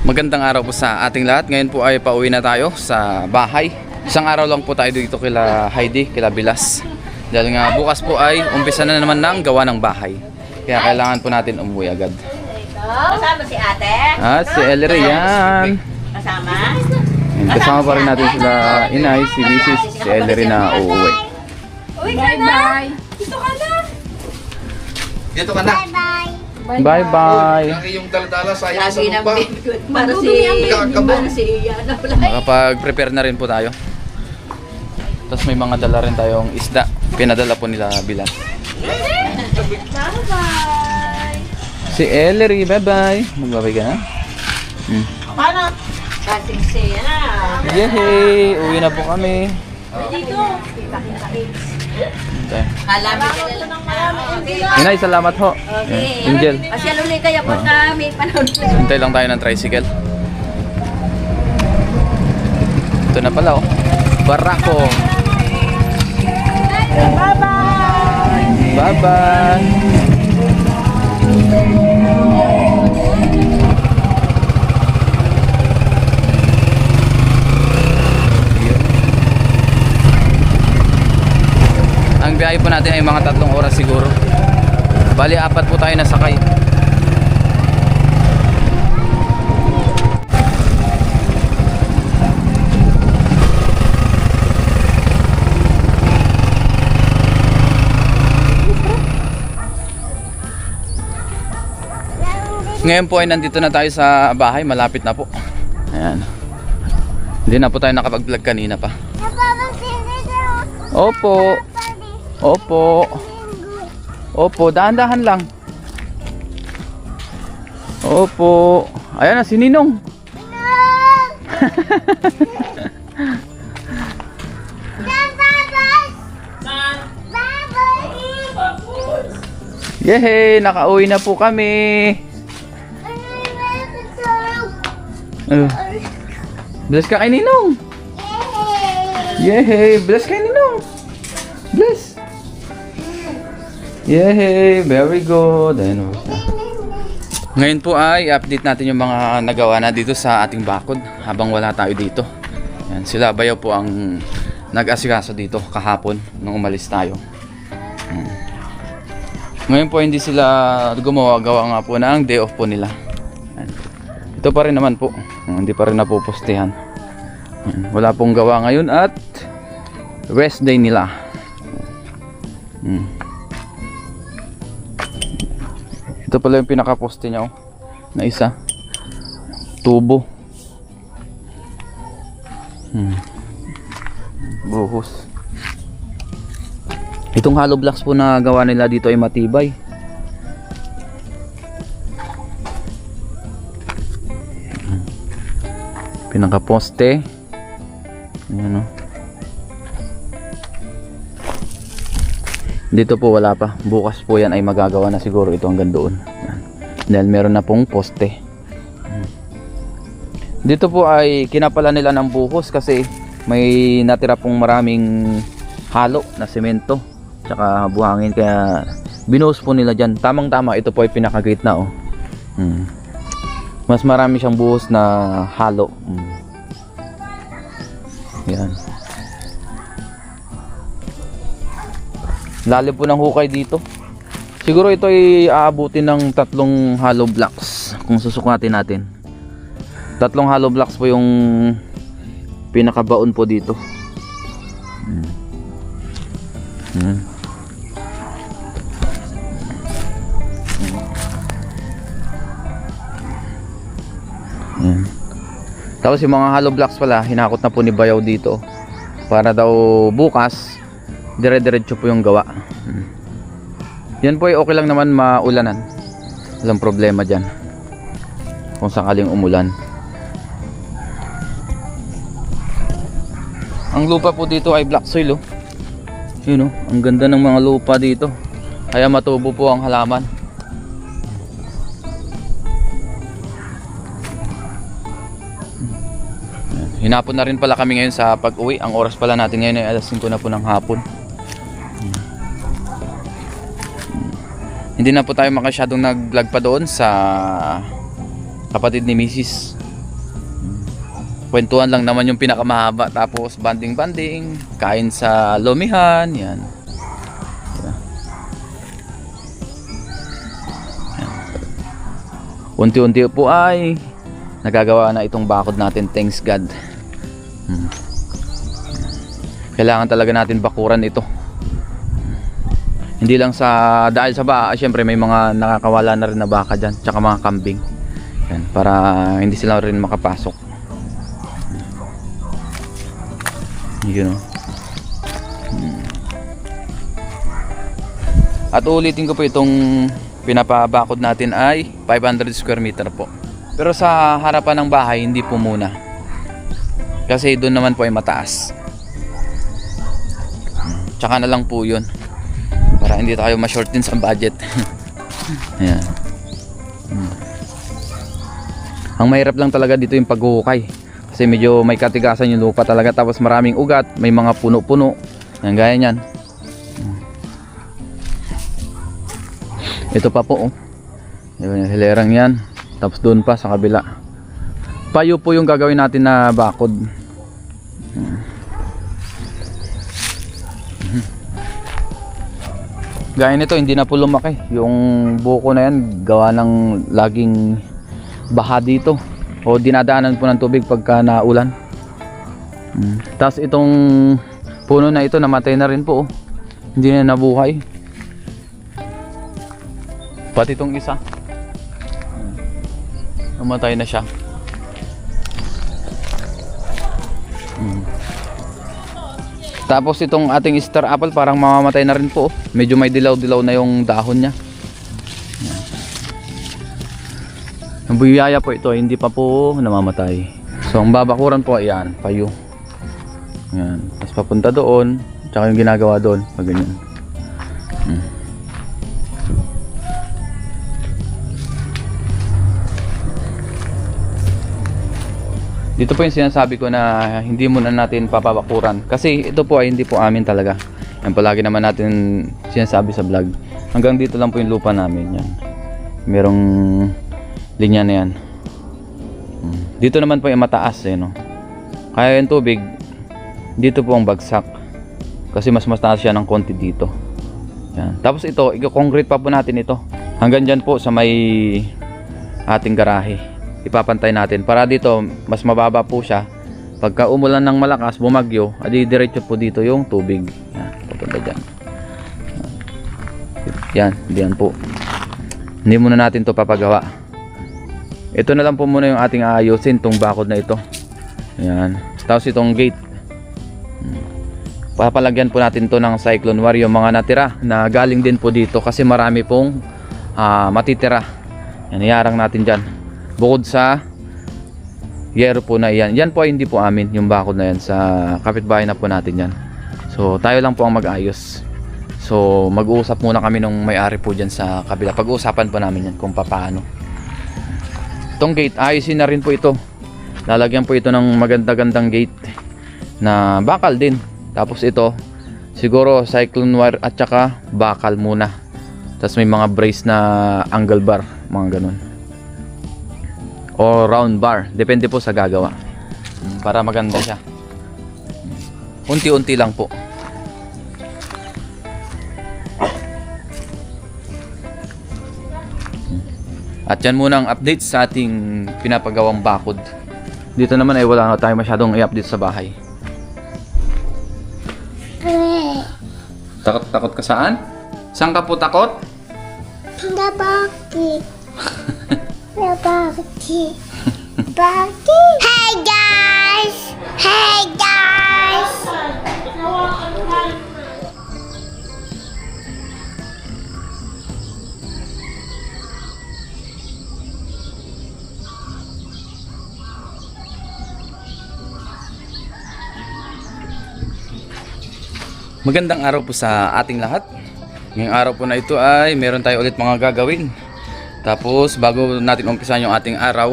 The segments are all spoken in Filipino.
Magandang araw po sa ating lahat. Ngayon po ay pauwi na tayo sa bahay. Isang araw lang po tayo dito kila Heidi, kila Bilas. Dahil nga bukas po ay umpisa na naman ng gawa ng bahay. Kaya kailangan po natin umuwi agad. Kasama si ate? Si Ellery yan. Kasama? Kasama pa rin natin sila Inay, si Mrs. si Ellery na uuwi. Uwi ka na! Dito ka na! Dito ka na. Bye-bye. Lagi yung daladala sayang sa Lagi ng lupa. bigod. Para si Yana pala. Nakapag-prepare na rin po tayo. Tapos may mga dala rin tayong isda. Pinadala po nila Bilas. Bye-bye! Si Ellery, bye-bye. Magbabay ka na? Paano? Kasing siya na. Yehey! Uwi na po kami. Dito. Okay. Alamin ka na lang. Inay, salamat ho. Okay. Angel. Pasyal ulit kaya po kami. Panahon ulit. Hintay lang tayo ng tricycle. Ito na pala oh. Barako. Bye-bye! Bye-bye. Ang biyahe po natin ay mga 3 oras siguro. Bali 4 po tayo nasakay. Ngayon po ay nandito na tayo sa bahay, malapit na po. Ayan. Hindi na po tayo nakapag-vlog kanina pa. Opo. Opo. Opo, dahan-dahan lang. Opo. Ayan na si Ninong. Yehey, nakauwi na po kami. Bless ka kay Ninong. Yehey, bless kay Ninong. Bless. Yehey, very good. Ayun, ngayon po ay update natin yung mga nagawa na dito sa ating bakod habang wala tayo dito. Yan, sila Bayaw po ang nag-asikaso dito kahapon nung umalis tayo. Ngayon po hindi sila gumawa, gawa nga po ng day off po nila. Yan. Ito pa rin naman po, hindi pa rin napupustihan. Yan. Wala pong gawa ngayon at rest day nila. Ito pala yung pinaka-poste niya oh, na isa. Tubo. Buhos. Itong hollow blocks po na gawa nila dito ay matibay. Pinaka-poste. Ayan oh. Dito po wala pa. Bukas po yan ay magagawa na siguro ito hanggang doon. Dahil meron na pong poste. Dito po ay kinapala nila ng buhos kasi may natira pong maraming halo na semento tsaka buhangin, kaya binuhos po nila dyan. Tamang tama, ito po ay pinaka-gate na oh. Mas marami siyang buhos na halo. Yan. Lalim po ng hukay dito. Siguro ito ay aabutin ng 3 hollow blocks kung susukatin natin. 3 hollow blocks po yung pinakabaon po dito. Tapos yung mga hollow blocks pala hinakot na po ni Bayaw dito para daw bukas dire-diretso po yung gawa. Yan po ay okay lang naman maulanan. Walang problema dyan kung sakaling umulan. Ang lupa po dito ay black soil oh. Yun oh, ang ganda ng mga lupa dito. Kaya matubo po ang halaman. Hinapon na rin pala kami ngayon sa pag-uwi. Ang oras pala natin ngayon ay alas 5 na po ng hapon. Hindi na po tayo makasyadong nag-vlog pa doon sa kapatid ni Mrs. Kwentuhan lang naman yung pinakamahaba, tapos banding-banding, kain sa lomihan, yan. Unti-unti po ay nagagawa na itong bakod natin, thanks God. Kailangan talaga natin bakuran ito. Hindi lang dahil sa baka, syempre may mga nakakawala na rin na baka dyan, tsaka mga kambing. Yan, para hindi sila rin makapasok. Yun o. At ulitin ko po, itong pinapabakod natin ay 500 square meter po. Pero sa harapan ng bahay, hindi po muna. Kasi doon naman po ay mataas. Tsaka na lang po yun. Para hindi tayo ma-short din sa budget. Ayan. Ang mahirap lang talaga dito yung paghuhukay. Kasi medyo may katigasan yung lupa talaga. Tapos maraming ugat. May mga puno-puno. Yan, gaya nyan. Ito pa po, oh. Yung hilerang yan. Tapos doon pa sa kabila. Payo po yung gagawin natin na bakod. Gaya nito, hindi na po lumaki. Yung buko na yan, gawa ng laging baha dito. O dinadaanan po ng tubig pagka naulan. Tapos itong puno na ito, namatay na rin po, oh. Hindi na nabuhay. Pati itong isa, namatay na siya. Tapos itong ating star apple parang mamamatay na rin po. Medyo may dilaw-dilaw na yung dahon niya. Ang buyaya po ito, hindi pa po namamatay. So ang babakuran po, ayan, payo. Ayan. Tapos papunta doon, tsaka yung ginagawa doon, pag ganyan. Dito po yung sinasabi ko na hindi muna natin papabakuran. Kasi ito po ay hindi po amin talaga. Yan palagi naman natin sinasabi sa vlog. Hanggang dito lang po yung lupa namin. Yan. Merong linya na yan. Dito naman po yung mataas. No? Kaya yung tubig, dito po ang bagsak. Kasi mas mataas siya ng konti dito. Yan. Tapos ito, i-concrete pa po natin ito. Hanggang dyan po sa may ating garahe. Ipapantay natin para dito mas mababa po siya. Pagka umulan ng malakas, bumagyo, adi diretso po dito yung tubig. Yan, papunta dyan. Yan, diyan po. Hindi muna natin to papagawa. Ito na lang po muna yung ating aayusin, tong bakod na ito. Yan. Tapos itong gate, papalagyan po natin to ng cyclone wire, yung mga natira na galing din po dito kasi marami pong matitira. Yan, iarang natin dyan. Bukod sa yero po na yan. Yan po ay hindi po amin, yung bakod na yan. Sa kapitbahay na po natin yan. So tayo lang po ang mag-ayos. So mag-uusap muna kami nung may-ari po dyan sa kabila. Pag-uusapan po namin yan kung paano. Itong gate, ayusin na rin po ito. Lalagyan po ito ng maganda-gandang gate na bakal din. Tapos ito, siguro cyclone wire at saka bakal muna. Tapos may mga brace na angle bar, mga ganun. O round bar, depende po sa gagawa. Para maganda siya. Unti-unti lang po. At yan muna ang update sa ating pinapagawang bakod. Dito naman ay wala na tayo masyadong i-update sa bahay. Takot ka saan? Saan ka po takot? Bakit? Bakit? Hey guys! Hey guys! Magandang araw po sa ating lahat. Ngayong araw po na ito ay meron tayo ulit mga gagawin. Tapos bago natin umpisan yung ating araw,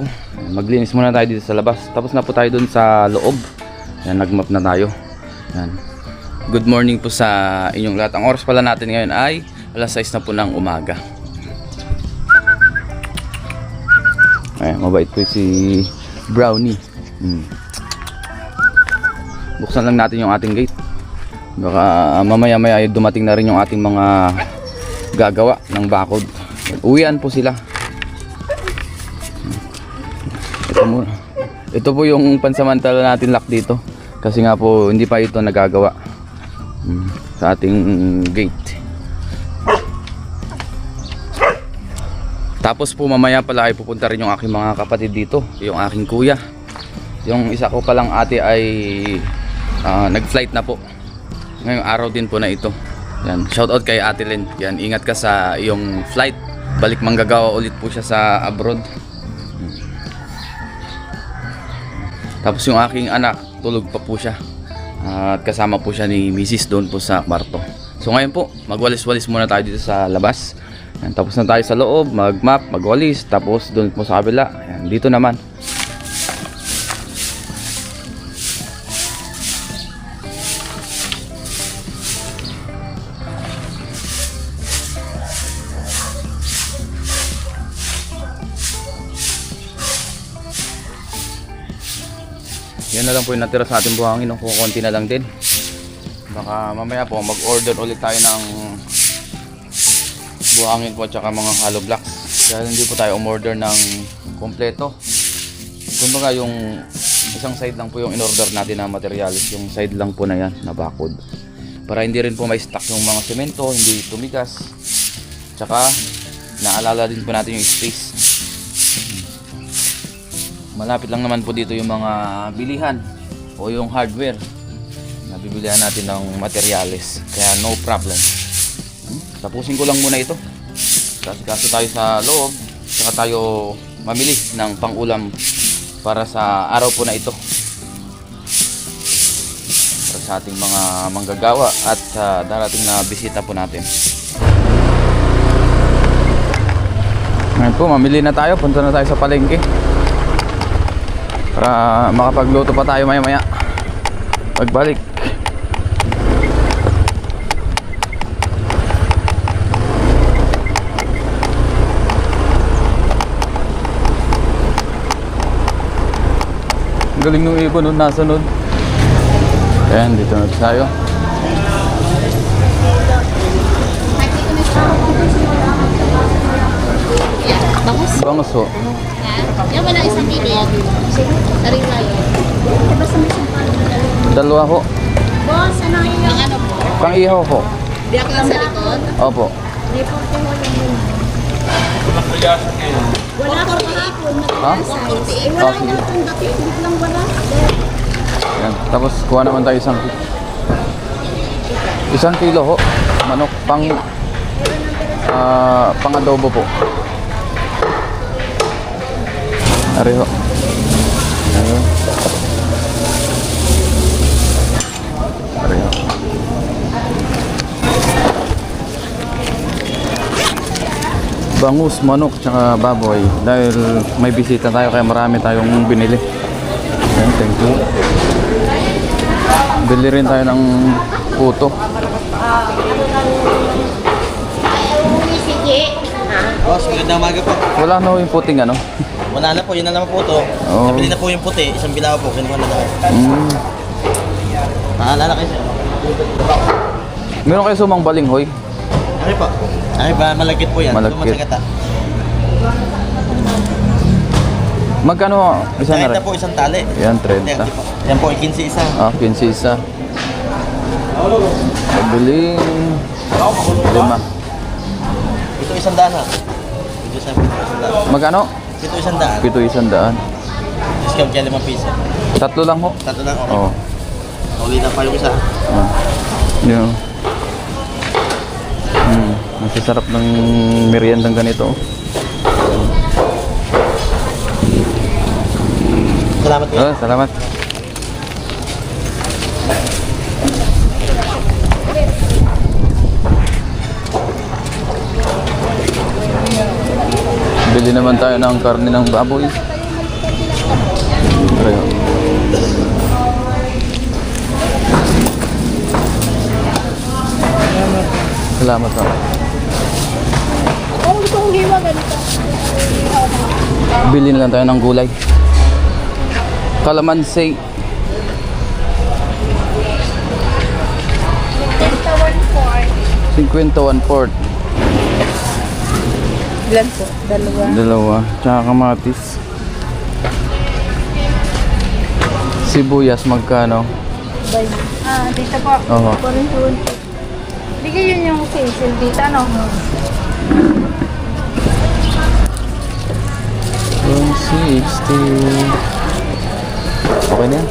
maglinis muna tayo dito sa labas. Tapos na po tayo dun sa loob. Yan, nagmap na tayo. Yan. Good morning po sa inyong lahat. Ang oras pala natin ngayon ay alas 6 na po ng umaga. Ayan, mabait po si Brownie. Buksan lang natin yung ating gate. Baka mamaya-maya ay dumating na rin yung ating mga gagawa ng bakod. Uwian po sila. Ito po yung pansamantala natin lock dito. Kasi nga po hindi pa ito nagagawa sa ating gate. Tapos po mamaya pala ay pupunta rin yung aking mga kapatid dito. Yung aking kuya. Yung isa ko palang ate ay nag-flight na po. Ngayong araw din po na ito. Yan, shout out kay Ate Len. Yan, ingat ka sa iyong flight. Balik manggagawa ulit po siya sa abroad. Tapos yung aking anak, tulog pa po siya. At kasama po siya ni Mrs. doon po sa kwarto. So ngayon po, magwalis-walis muna tayo dito sa labas. Yan, tapos na tayo sa loob, mag-map, magwalis. Tapos doon po sa kabila. Yan, dito naman. Yan na lang po yung natira sa ating buhangin. Kukunti na lang din. Baka mamaya po mag-order ulit tayo ng buhangin po at saka mga hollow blocks. Dahil hindi po tayo umorder ng kompleto. Kumbaga yung isang side lang po yung in-order natin na materials. Yung side lang po na yan na bakod. Para hindi rin po may stock yung mga semento, hindi tumigas. Tsaka naalala din po natin yung space. Malapit lang naman po dito yung mga bilihan o yung hardware na bibilihan natin ng materyales, kaya no problem. Tapusin ko lang muna ito kasi tayo sa loob, saka tayo mamili ng pang-ulam para sa araw po na ito, para sa ating mga manggagawa at sa darating na bisita po natin. Ngayon po, mamili na tayo, punta na tayo sa palengke para makapagluto pa tayo maya-maya pagbalik. Galing nung ibon nun, nasunod. Ayan, dito na tayo. Bangus ho. Yan, wala isang kilo yan. Sarila yun. Dalawa ho. Boss, ano yun? Ang ano po? Pang-ihaw ho. Biyak lang sa likod? Opo. Wala ko kahapon. Ha? Wala sige. na itong dati. Hindi lang wala. Ayan. Tapos kuha naman tayo isang kilo ho. Manok pang adobo po. Ariho. Ayun. Ariho. Bangus, manok, tsaka baboy. Dahil may bisita tayo kaya marami tayong binili. Ayan, thank you. Bili rin tayo ng puto. Boss, magandang umaga po. Wala na ho yung puting ano. Wala na po, yun na naman po to. Oo. Nabili na po yung puti, isang bilao po, kinuha na lahat. Naalala kayo sir? Meron kayo sumang balinghoy? Ano po? Ay ba, malagkit po yan. Malagkit. Lumasagata. Magkano isa na rin? 30 po isang tali. Yan, 30 30. po. Yan po, 15 isa. 15 isa. Pabiling 5. Ito isang daan ha. Ito isang daan. Magkano? Ito isang daan. 7 100. Discount kaya 5 piso. 3 lang ho. Tatlo lang, okay. Oo. Uli na pa yung isa. Yun. Masasarap ng meriendang ganito. Salamat po. Salamat. Bili naman tayo ng karne ng baboy. Ayo. Salamat po. Oh, gusto kong hiwa ganito. Bili na lang tayo ng gulay. Kalamansi. $51.4. Ilan po? Dalawa. Tsaka kamatis. Sibuyas magkano? Dito po. Oo. 420. Hindi kayo yung facial dito, ano? 160. Okay na yan.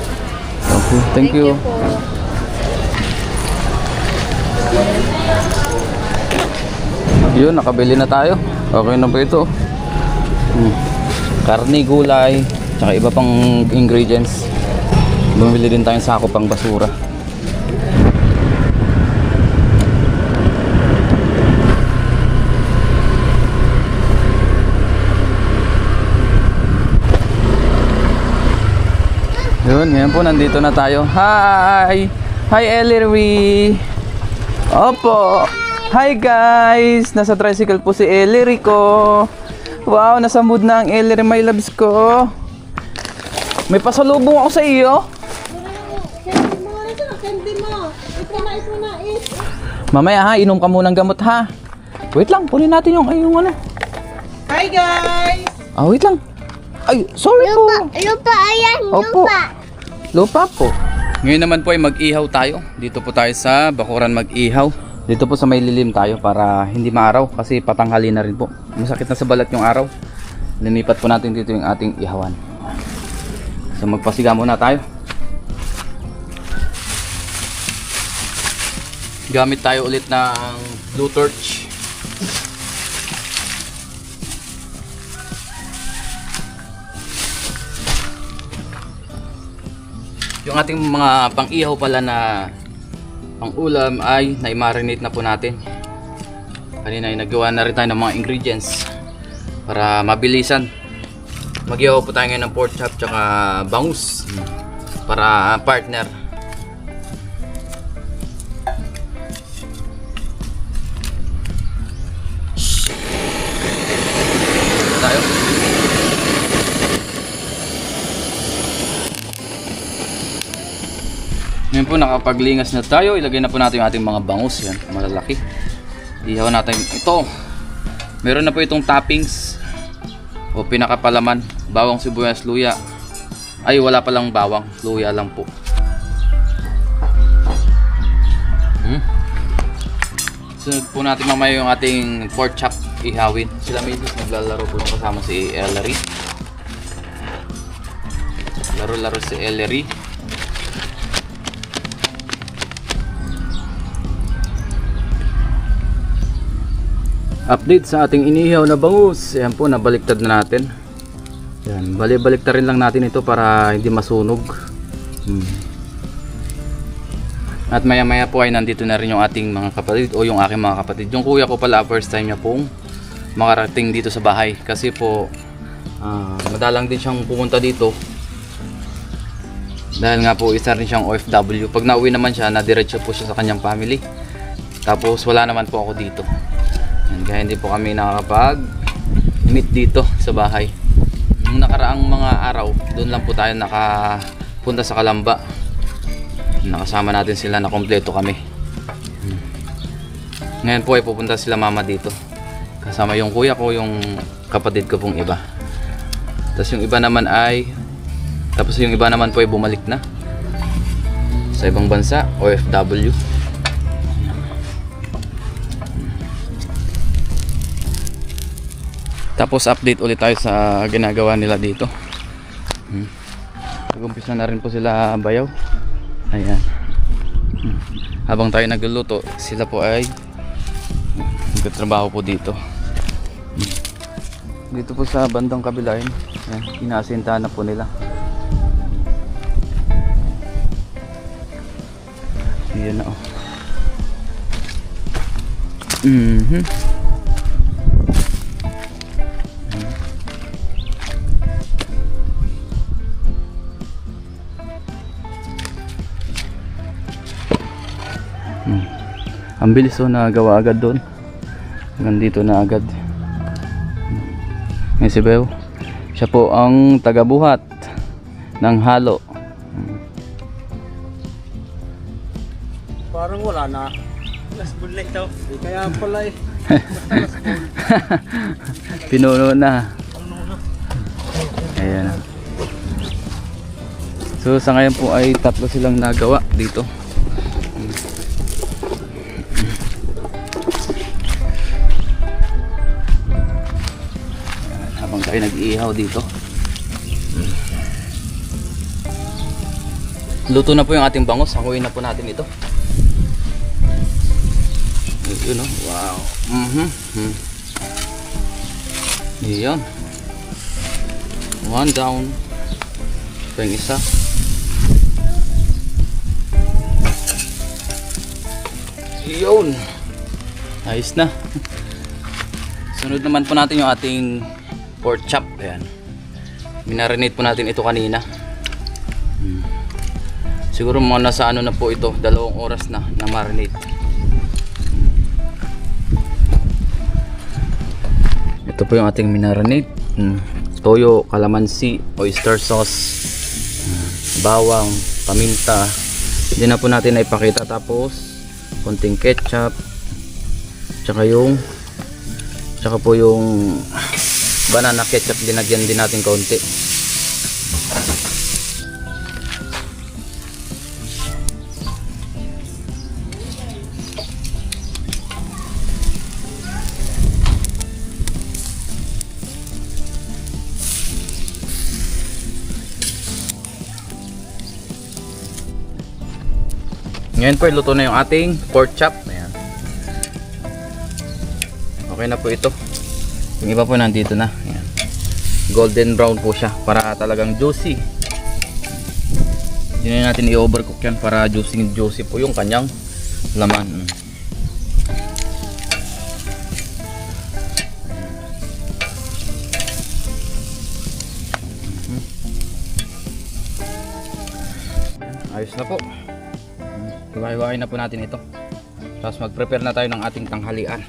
Okay. Thank you. po. Yun, nakabili na tayo. Okay na po ito. Karne, gulay, tsaka iba pang ingredients. Bumili din tayong sako pang basura. Yun, ngayon po nandito na tayo. Hi! Hi Ellery! Opo! Hi guys! Nasa tricycle po si Ellery ko. Wow, nasa mood na ang Ellery, my loves ko. May pasalubong ako sa iyo. Mamaya ha, inom ka munang gamot ha. Wait lang, punin natin yung ano. Hi guys! Wait lang. Ay, sorry po. Lupa, ayan, Opo. lupa. Lupa po. Ngayon naman po ay mag-ihaw tayo. Dito po tayo sa Bakuran mag-ihaw. Dito po sa may lilim tayo para hindi maaraw kasi patanghali na rin po. Masakit na sa balat yung araw. Linipat po natin dito yung ating ihawan. So magpasiga muna tayo. Gamit tayo ulit ng blue torch. Yung ating mga pang-ihaw pala na pang-ulam ay na-marinate na po natin. Kanina ay nagawa na rin tayo ng mga ingredients para mabilisan. Mag-ihaw po tayo ngayon ng pork chop tsaka bangus para partner. Tayo. Ngayon po nakapaglingas na tayo. Ilagay na po natin yung ating mga bangus. Yan, malalaki. Ihaw natin ito. Meron na po itong toppings o pinakapalaman. Bawang, sibuyas, luya. Ay, wala palang bawang. Luya lang po. Sunod po natin mamaya yung ating pork chop ihawin. Sila Mavis naglalaro po yung kasama si Ellery. Laro-laro si Ellery. Update sa ating inihaw na bangus. Ayan po, nabaliktad na natin. Ayan, balik-baliktad rin lang natin ito para hindi masunog. At maya maya po ay nandito na rin yung ating mga kapatid o yung aking mga kapatid. Yung kuya ko pala first time niya pong makarating dito sa bahay. Kasi po madalang din siyang pumunta dito. Dahil nga po isa rin siyang OFW. Pag nauwi naman siya, nadiretso po siya sa kanyang family. Tapos wala naman po ako dito. Kaya hindi po kami nakakapag-meet dito sa bahay. Nung nakaraang mga araw, doon lang po tayo nakapunta sa Kalamba. Nakasama natin sila na kompleto kami. Ngayon po ay pupunta sila mama dito. Kasama yung kuya ko, yung kapatid ko pong iba. Tapos yung iba naman po ay bumalik na sa ibang bansa, OFW. Tapos update ulit tayo sa ginagawa nila dito. Nag-umpisa na rin po sila bayaw. Ayan. Habang tayo nagluluto, sila po ay nagtatrabaho po dito. Dito po sa bandang kabila yun. Ayan, inaasintahan na po nila. Ayan na oh. Ang bilis oh, nagawa agad doon. Nandito na agad. Ngayon si Beo, Siya po ang tagabuhat ng halo. Parang wala na. Last bullet daw. Kaya pala eh. Pinuno na. Ayan. So sa ngayon po ay 3 silang nagawa dito. Habang tayo nag-iihaw dito. Luto na po yung ating bangus. Hakuin na po natin ito. Yun, oh. Wow. Yan. One down. Ito yung isa. Yun. Ayos na. Sunod naman po natin yung ating pork chop. Ayan. Minarinate po natin ito kanina. Siguro mga nasa ano na po ito, 2 oras na marinate. Ito po yung ating minarinate. Toyo, kalamansi, oyster sauce, bawang, paminta. Hindi na po natin naipakita. Tapos konting ketchup, tsaka po yung banana ketchup, dinagyan din natin kaunti. Ngayon po, luto na yung ating pork chop. Ayan. Okay na po ito. Yung iba po nandito na. Ayan. Golden brown po siya para talagang juicy. Hindi na natin i-overcook yan para juicy po yung kanyang laman. Ayos na po. Iwahiwain na po natin ito. Tapos mag-prepare na tayo ng ating tanghalian.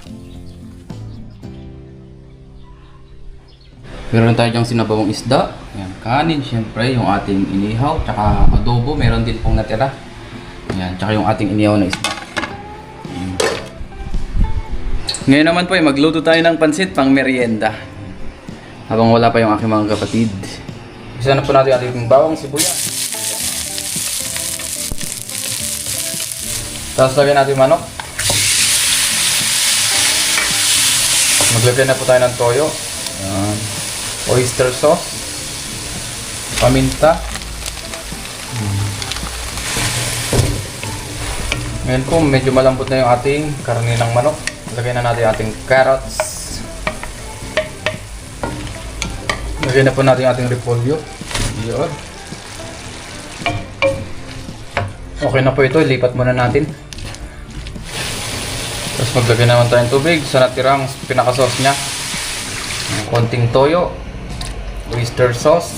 Meron tayo dyang sinabawang isda. Ayan, kanin, syempre yung ating inihaw, tsaka adobo, meron din pong natira. Ayan, tsaka yung ating inihaw na isda. Ayan. Ngayon naman po ay magluto tayo ng pansit pang merienda. Habang wala pa yung aking mga kapatid. Isa na po natin ating bawang sibuyas. Tapos lagyan natin manok. Maglagay na po tayo ng toyo. Ayan. Oyster sauce. Paminta. Ngayon po medyo malambot na yung ating karne ng manok. Lagyan na natin ating carrots. Lagyan na po natin ating repolyo. Yun. Okay na po ito. Ilipat muna natin. Tapos maglagay naman tayong tubig sa natirang pinaka-sauce nya. Konting toyo, oyster sauce,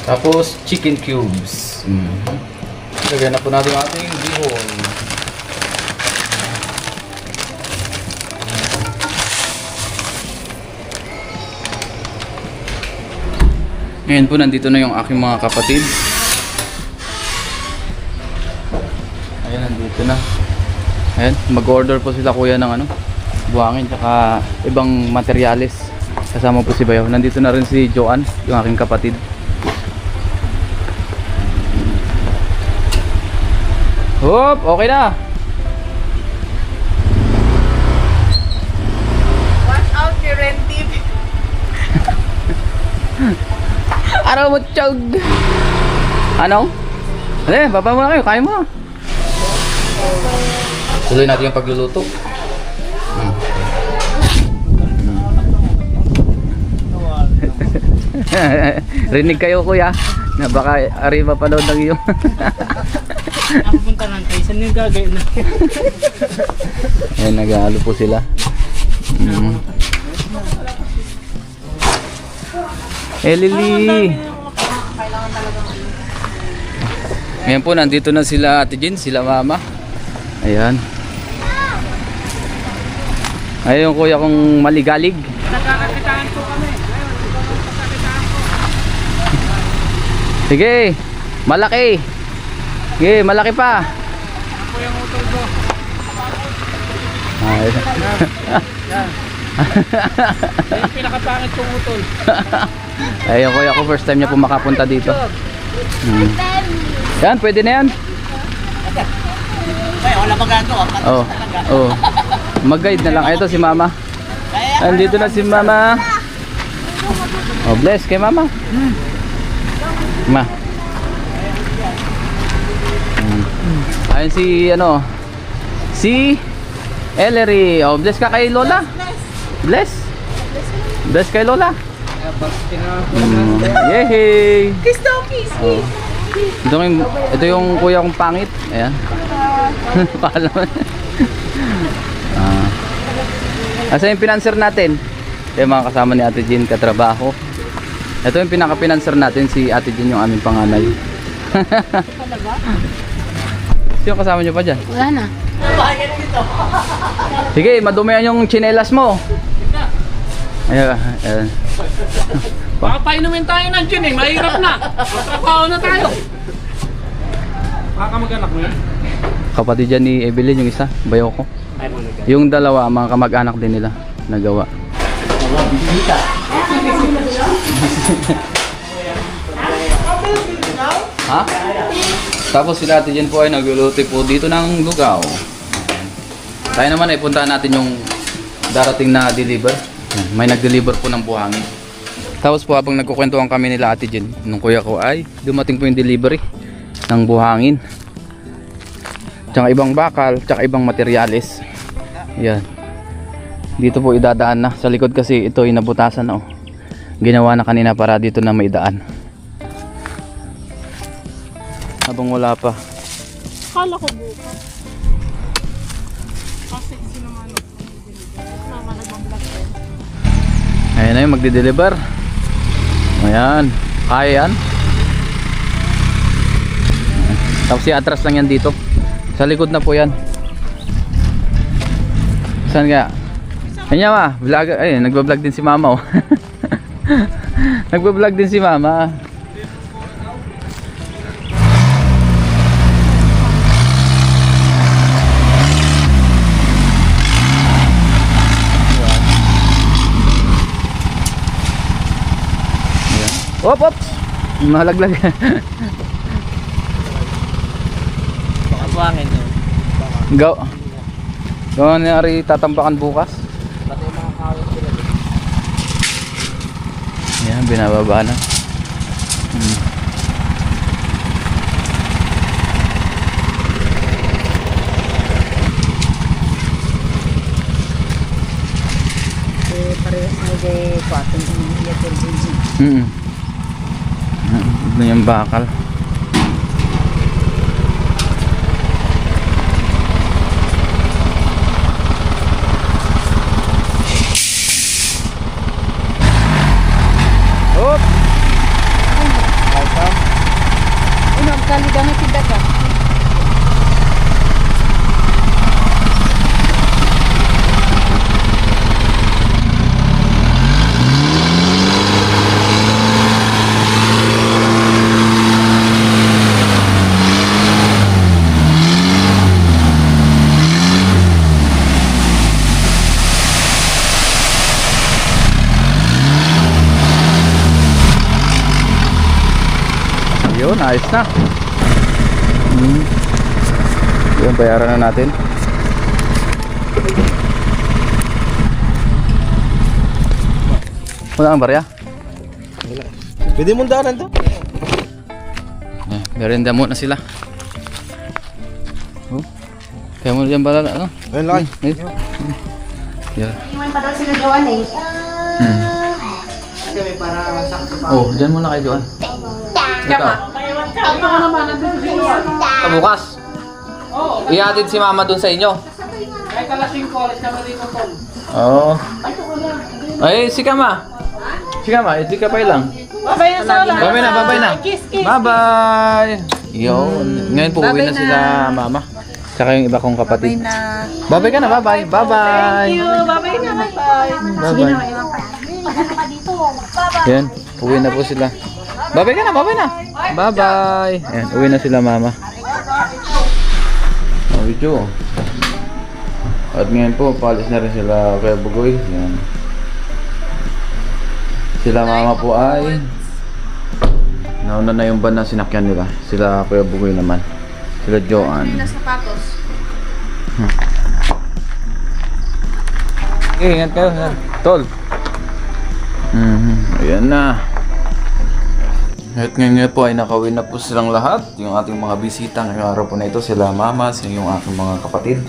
tapos chicken cubes. Lagyan na po natin ang ating bihon. Ngayon po nandito na yung aking mga kapatid. Ayan, nandito na. Ayan, mag-order po sila kuya ng buhangin tsaka ibang materyales. Kasama po si Bayaw. Nandito na rin si Joanne, yung aking kapatid. Hop, okay na. Watch out, your rent TV. Araw mo, chog. Ano? Eh, baba muna kayo, kaya mo. Tuloy natin yung pagluluto. Rinig kayo kuya na baka arriba pa daw ng iyong Napunta lang kayo. Saan yung gagawin natin? Ayan, nag-aalo po sila. Lily. Ngayon po nandito na sila Ate Jean, sila Mama. Ayan. Ayun yung kuya kong maligalig. Nagkakakitaan po kami. Sige, malaki. Sige, malaki pa. Ay. Yung pinakapangit kong utol. Ayun kuya ko, first time niya po makapunta dito. Yan, pwede na yan. Ay, wala magagawa. Oh, oh. Mag-guide na lang. Ito si mama. Andito na si mama. Oh, bless kay mama. Ma. Ayun si ano, si Ellery. Oh, bless ka kay Lola. Bless. Bless kay Lola. Yehey. Kiss daw, kiss. Oh. Ito yung kuya kong pangit. Ayan. Paalam. Asa yung pinanser natin? Ito yung mga kasama ni Ate Jean katrabaho. Ito yung pinaka-pinanser natin, si Ate Jean yung aming panganay. Sino kasama nyo pa dyan? Wala na. Sige, madumihan yung tsinelas mo. Ayan, ayan. Baka painumin tayo ng gin eh. Mahirap na. Matrapaho na tayo. Kakamag-anak mo yan? Kapatid dyan ni Evelyn, yung isa, bayaw ko. Yung dalawa, mga kamag-anak din nila, nagawa. Ha? Tapos sila Ate Jen po ay nagluluto po dito ng lugaw. Tayo naman ay puntahan natin yung darating na deliver. May nag-deliver po ng buhangin. Tapos po habang nagkukwentuhan kami nila Ate Jen, nung kuya ko ay dumating po yung delivery ng buhangin. Tsaka ibang bakal, tsaka ibang materyales. Yan. Dito po idadaan na. Sa likod kasi ito ay nabutasan na. Oh. Ginawa na kanina para dito na may daan. Habang wala pa. Kala ko bukas. Kasi sinaman ako. Naman nagbablog ko. Ayan na yung magde-deliver. Ayan. Kaya yan. Tapos i-atras lang yan dito. Sa likod na po yan. Saan kaya? Kanya ma, vlog, ay, nagbablog din si mama oh. Nagbablog din si mama. Op, op! Malaglag. Baka buhangin yun. Go. Gawin na rin tatambakan bukas. Pati yung mga kawit sila. Yan, binababa na. Parehas na de 4 Ito yung bakal. Hop! Ano, kali dami tidak ka? Yun, ayos na. Yun, bayaran na natin. Wala kang barya? Pwede mong daanan to? Merenda muna sila. Oh. Kaya mo dyan bala, ano? Ayun lang. Yan. Iwan pa daw sila Joan eh. Oh, dyan muna kay Joan. Ito. Bukas. Ihatid si mama dun sa inyo. Kahit alas 5, alas kami dito tol. Oo. Ay, si Kama. Si Kama, ito ka pa lang. Babay na sa wala. Babay na, babay na. Kiss, kiss. Bye-bye. Yun. Ngayon po uwi na sila mama. Tsaka yung iba kong kapatid. Babay ka na, bye-bye. Bye-bye. Thank you. Babay na. Bye. Bye-bye. Yan, uwi na po sila. Bye-bye ka na, bye-bye na. Bye-bye. Ayan, uwi na sila mama. Oh, video. At ngayon po, paalis na rin sila kay Bugoy. Ayan. Sila mama po ay nauna na yung van na sinakyan nila. Sila Kuya Bugoy naman. Sila Joanne. sapatos. Ingat kayo. Yan. Tol. Ayan na. At ngayon po ay nakawin na po silang lahat. Yung ating mga bisita ngayong araw po na ito. Sila mama, yung aking mga kapatid.